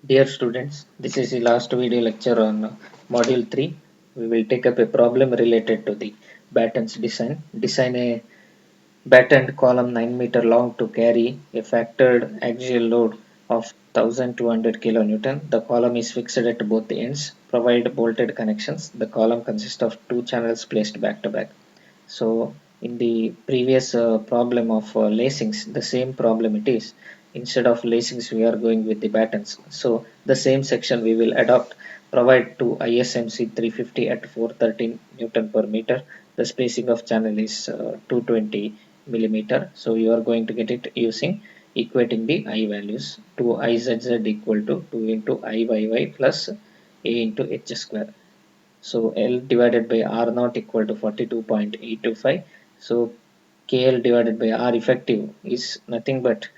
Dear students, this is the last video lecture on module 3. We will take up a problem related to the battens design. Design a battened column 9 meter long to carry a factored axial load of 1200 kilonewton. The column is fixed at both ends. Provide bolted connections. The column consists of two channels placed back to back. So in the previous problem of lacings, the same problem it is. Instead of lacings, we are going with the battens. So the same section we will adopt. Provide to ISMC 350 at 413 Newton per meter. The spacing of channel is 220 millimeter. So you are going to get it using equating the I values. 2 IZZ equal to 2 into IYY plus A into H square. So L divided by R naught equal to 42.825. So KL divided by R effective is nothing but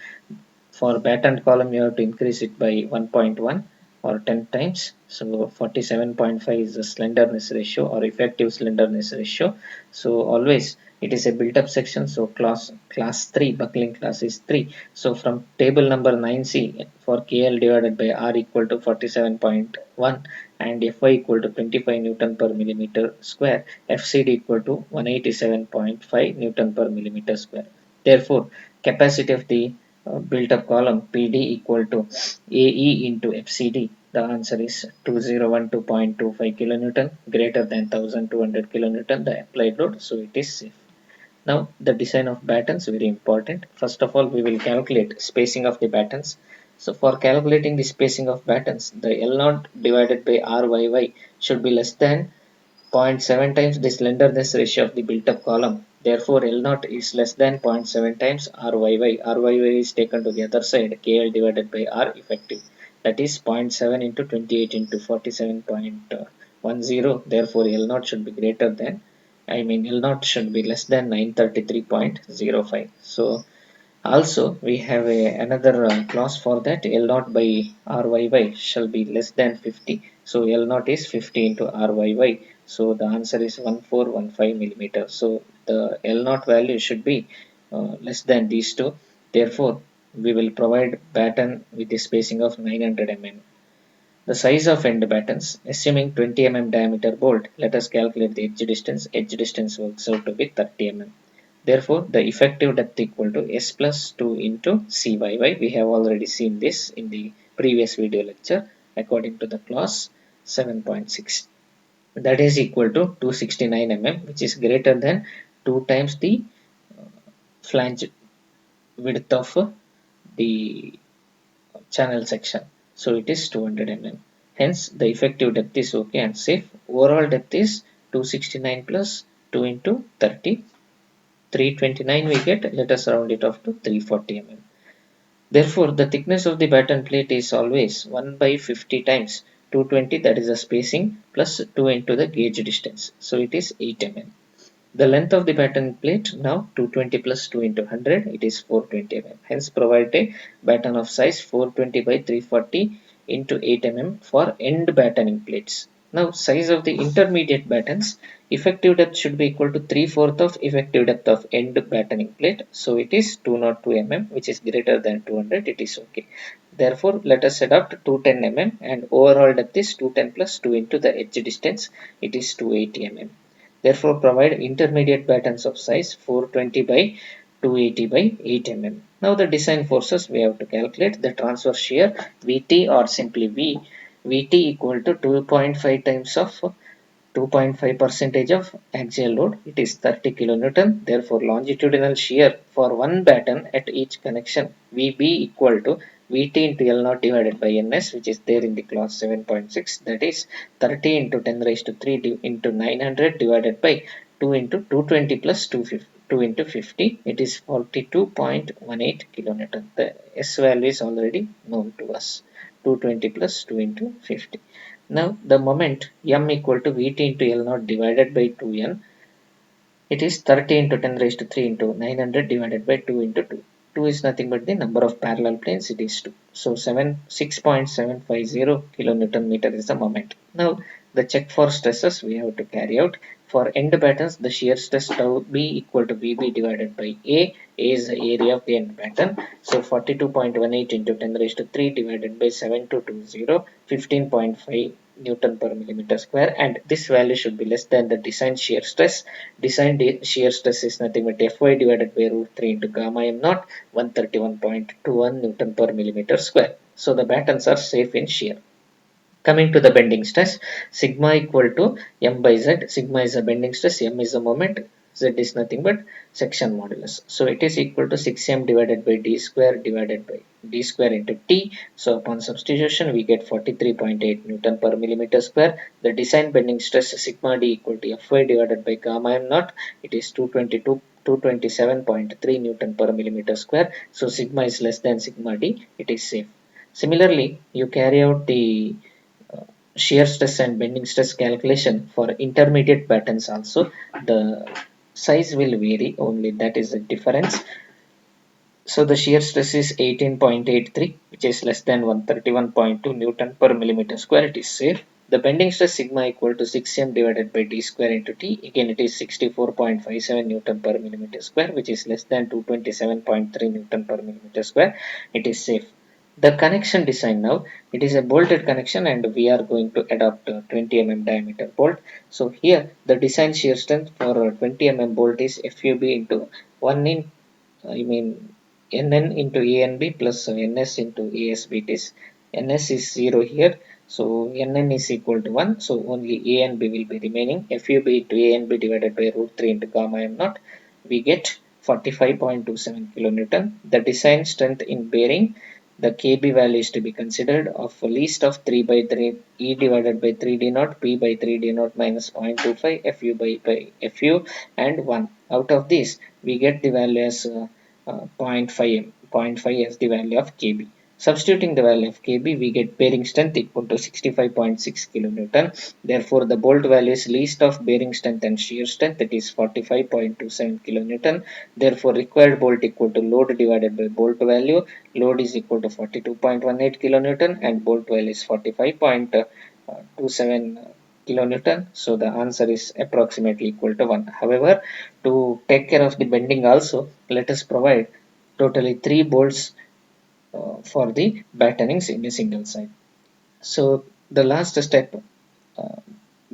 for batten column you have to increase it by 1.1 or 10 times. So 47.5 is the slenderness ratio or effective slenderness ratio. So always it is a built up section. So class 3 buckling class is 3. So from table number 9C for KL divided by R equal to 47.1 and Fy equal to 25 Newton per millimeter square, FCD equal to 187.5 Newton per millimeter square. Therefore, capacity of the built up column PD equal to AE into FCD. The answer is 2012.25 kilonewton greater than 1200 kilonewton the applied load. So it is safe. Now the design of battens very important. First of all, we will calculate spacing of the battens. So for calculating the spacing of battens, the L0 divided by RYY should be less than 0.7 times the slenderness ratio of the built-up column. Therefore, L0 is less than 0.7 times RYY. RYY is taken to the other side, KL divided by R effective. That is 0.7 into 28 into 47.10. Therefore, L0 should be greater than, L0 should be less than 933.05. So, also, we have another clause for that. L0 by RYY shall be less than 50. So L0 is 50 into RYY. So the answer is 1415 millimeter. So the L0 value should be less than these two. Therefore, we will provide batten with a spacing of 900 mm. The size of end battens, assuming 20 mm diameter bolt, let us calculate the edge distance. Edge distance works out to be 30 mm. Therefore, the effective depth equal to S plus 2 into CYY. We have already seen this in the previous video lecture according to the clause 7.6. That is equal to 269 mm, which is greater than 2 times the flange width of the channel section. So it is 200 mm. Hence, the effective depth is okay and safe. Overall depth is 269 plus 2 into 30. 329 we get. Let us round it off to 340 mm. Therefore, the thickness of the batten plate is always 1 by 50 times 220, that is the spacing, plus 2 into the gauge distance. So it is 8 mm. The length of the batten plate now 220 plus 2 into 100, it is 420 mm. Hence provide a batten of size 420 by 340 into 8 mm for end battening plates. Now size of the intermediate battens, effective depth should be equal to 3/4 of effective depth of end battening plate. So it is 202 mm, which is greater than 200, it is okay. Therefore let us adopt 210 mm and overall depth is 210 plus 2 into the edge distance, it is 280 mm. Therefore, provide intermediate battens of size 420 by 280 by 8 mm. Now the design forces we have to calculate the transverse shear Vt or simply V. Vt equal to 2.5 times of 2.5 percentage of axial load. It is 30 kilonewton. Therefore, longitudinal shear for one batten at each connection Vb equal to Vt into L naught divided by Ns, which is there in the clause 7.6. That is 30 into 10 raised to 3 into 900 divided by 2 into 220 plus 2 into 50. It is 42.18 kilonewton. The S value is already known to us. 220 plus 2 into 50. Now the moment m equal to Vt into L naught divided by 2n, it is 30 into 10 raised to 3 into 900 divided by 2 into 2. 2 is nothing but the number of parallel planes, it is 2. So 6.750 kilonewton meter is the moment. Now the check for stresses we have to carry out. For end patterns, the shear stress tau B equal to VB divided by A. A is the area of the end pattern. So 42.18 into 10 raised to 3 divided by 7220, 15.5 Newton per millimeter square, and this value should be less than the design shear stress. Design shear stress is nothing but Fy divided by root 3 into gamma m naught, 131.21 Newton per millimeter square. So the patterns are safe in shear. Coming to the bending stress, sigma equal to m by z. Sigma is the bending stress, m is the moment, z is nothing but section modulus. So it is equal to 6m divided by d square divided by d square into t. So upon substitution, we get 43.8 Newton per millimeter square. The design bending stress sigma d equal to Fy divided by gamma m naught. It is 227.3 Newton per millimeter square. So sigma is less than sigma d. It is safe. Similarly, you carry out the shear stress and bending stress calculation for intermediate patterns also. The size will vary, only that is the difference. So the shear stress is 18.83, which is less than 131.2 Newton per millimeter square. It is safe. The bending stress sigma equal to 6m divided by d square into t. Again, it is 64.57 Newton per millimeter square, which is less than 227.3 Newton per millimeter square. It is safe. The connection design now, it is a bolted connection and we are going to adopt a 20 mm diameter bolt. So here the design shear strength for a 20 mm bolt is FUB into 1 in I mean NN into ANB plus NS into ASB. It is NS is 0 here, so NN is equal to 1, so only A and B will be remaining. FUB into ANB divided by root 3 into gamma m naught, we get 45.27 kilonewton. The design strength in bearing, the KB value is to be considered of least of 3 by 3 E divided by 3D naught, P by 3D naught minus 0.25, FU by FU, and 1. Out of this, we get the value as 0.5 m. 0.5 as the value of KB. Substituting the value of KB, we get bearing strength equal to 65.6 kilonewton. Therefore, the bolt value is least of bearing strength and shear strength, that is 45.27 kilonewton. Therefore, required bolt equal to load divided by bolt value. Load is equal to 42.18 kilonewton and bolt value is 45.27 kilonewton. So the answer is approximately equal to 1. However, to take care of the bending also, let us provide totally 3 bolts for the battenings in a single side. So the last step uh,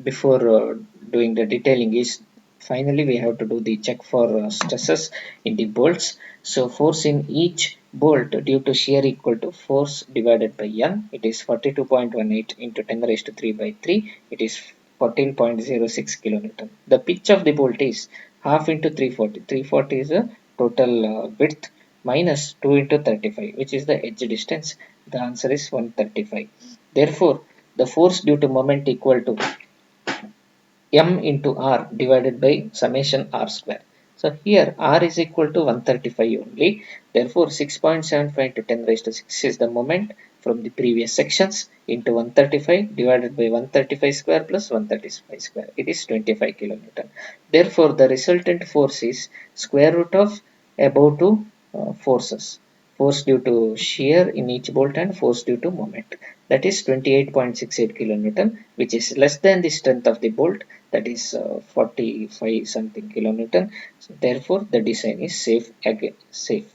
before doing the detailing is, finally we have to do the check for stresses in the bolts. So force in each bolt due to shear equal to force divided by N. It is 42.18 into 10 raised to 3 by 3. It is 14.06 kilonewton. The pitch of the bolt is half into 340. 340 is the total width minus 2 into 35, which is the edge distance. The answer is 135. Therefore, the force due to moment equal to m into r divided by summation r square. So here r is equal to 135 only. Therefore 6.75 to 10 raised to 6 is the moment from the previous sections into 135 divided by 135 square plus 135 square. It is 25 kilonewton. Therefore the resultant force is square root of above two forces. Force due to shear in each bolt and force due to moment. That is 28.68 kilonewton, which is less than the strength of the bolt, that is 45 something kilonewton. So therefore the design is safe. Again safe.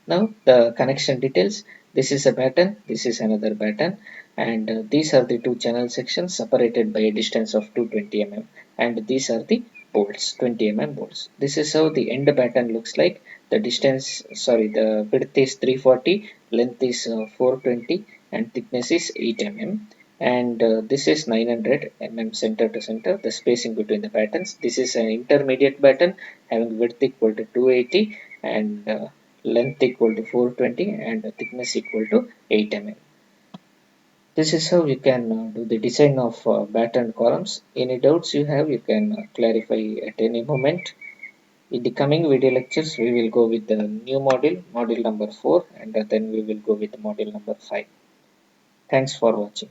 Now the connection details. This is a pattern, this is another pattern, and these are the two channel sections separated by a distance of 220 mm, and these are the bolts, 20 mm bolts. This is how the end pattern looks like. The distance, sorry, the width is 340, length is 420, and thickness is 8 mm, and this is 900 mm center to center, the spacing between the patterns. This is an intermediate pattern having width equal to 280 and length equal to 420 and thickness equal to 8 mm. This is how you can do the design of pattern columns. Any doubts you have, you can clarify at any moment. In the coming video lectures, we will go with the new module, module number 4, and then we will go with module number 5. Thanks for watching.